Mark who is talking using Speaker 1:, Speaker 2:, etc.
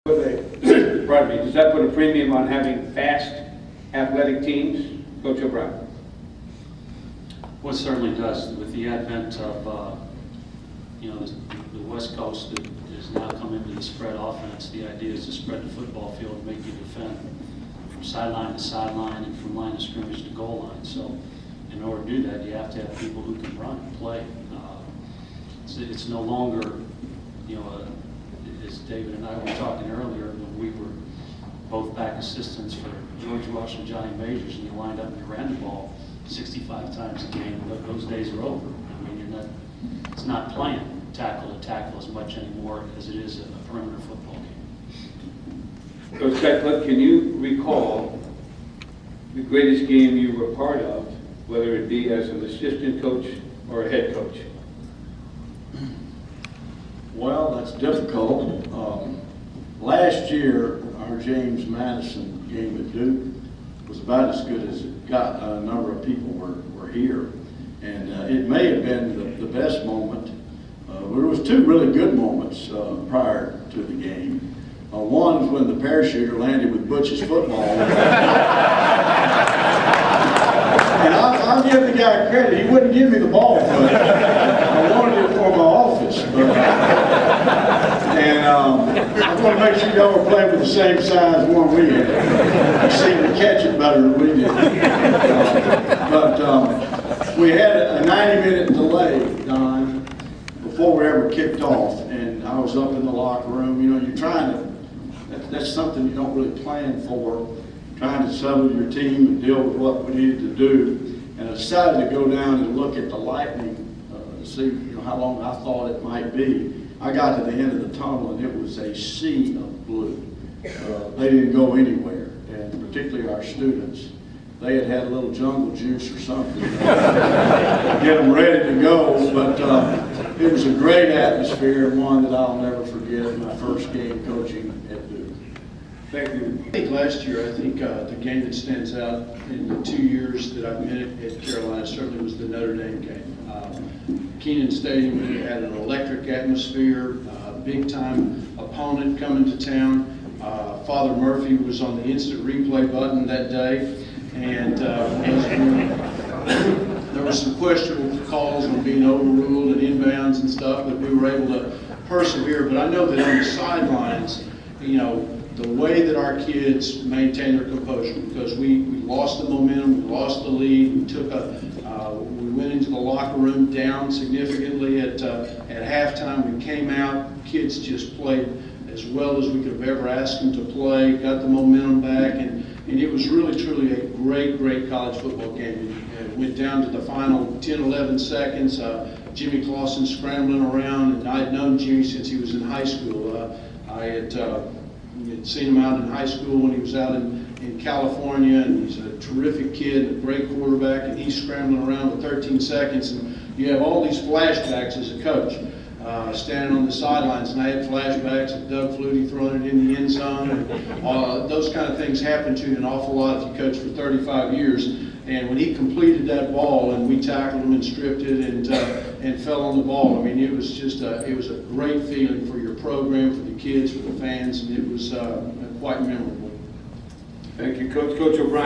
Speaker 1: Pardon me, does that put a premium on having fast athletic teams, Coach O'Brien?
Speaker 2: Well, it certainly does. With the advent of, the West Coast that has now come into the spread offense, the idea is to spread the football field and make you defend from sideline to sideline and from line of scrimmage to goal line. So in order to do that, you have to have people who can run and play. It's no longer, as David and I were talking earlier, when we were both back assistants for George Rush and Johnny Majors, and you lined up and you ran the ball 65 times a game. Those days are over. I mean, it's not playing tackle to tackle as much anymore as it is a perimeter football game.
Speaker 1: Coach Cutcliffe, can you recall the greatest game you were part of, whether it be as an assistant coach or a head coach?
Speaker 3: Well, that's difficult. Last year, our James Madison game at Duke was about as good as it got. A number of people were here, and it may have been the best moment. There was two really good moments prior to the game. One was when the parachuter landed with Butch's football. And I'll give the guy credit. He wouldn't give me the ball, but I wanted it for my office. I want to make sure y'all were playing with the same size one we had. You seemed to catch it better than we did. We had a 90-minute delay, Don, before we ever kicked off, and I was up in the locker room. You're trying to, that's something you don't really plan for, trying to settle your team and deal with what we needed to do. And I decided to go down and look at the lightning to see how long I thought it might be. I got to the end of the tunnel and it was a sea of blue. They didn't go anywhere, and particularly our students. They had a little jungle juice or something to get them ready to go, but it was a great atmosphere and one that I'll never forget, my first game coaching at Duke.
Speaker 1: Thank you.
Speaker 4: I think last year, the game that stands out in the 2 years that I've been at Carolina certainly was the Notre Dame game. Kenan Stadium had an electric atmosphere, big-time opponent coming to town. Father Murphy was on the instant replay button that day, and there were some questionable calls on being overruled and inbounds and stuff, but we were able to persevere. But I know that on the sidelines, the way that our kids maintain their composure, because we lost the momentum, we lost the lead, we went into the locker room down significantly at halftime. We came out, kids just played as well as we could have ever asked them to play, got the momentum back, and it was really, truly a great college football game. It went down to the final 10, 11 seconds. Jimmy Clausen scrambling around, and I'd known Jimmy since he was in high school. I had seen him out in high school when he was out in California, and he's a terrific kid, a great quarterback, and he's scrambling around with 13 seconds, and you have all these flashbacks as a coach, standing on the sidelines, and I had flashbacks of Doug Flutie throwing it in the end zone, and those kind of things happen to you an awful lot if you coach for 35 years, and when he completed that ball, and we tackled him and stripped it, and fell on the ball, I mean, it was just it was a great feeling for your program, for the kids, for the fans, and it was quite memorable.
Speaker 1: Thank you, Coach. Coach O'Brien.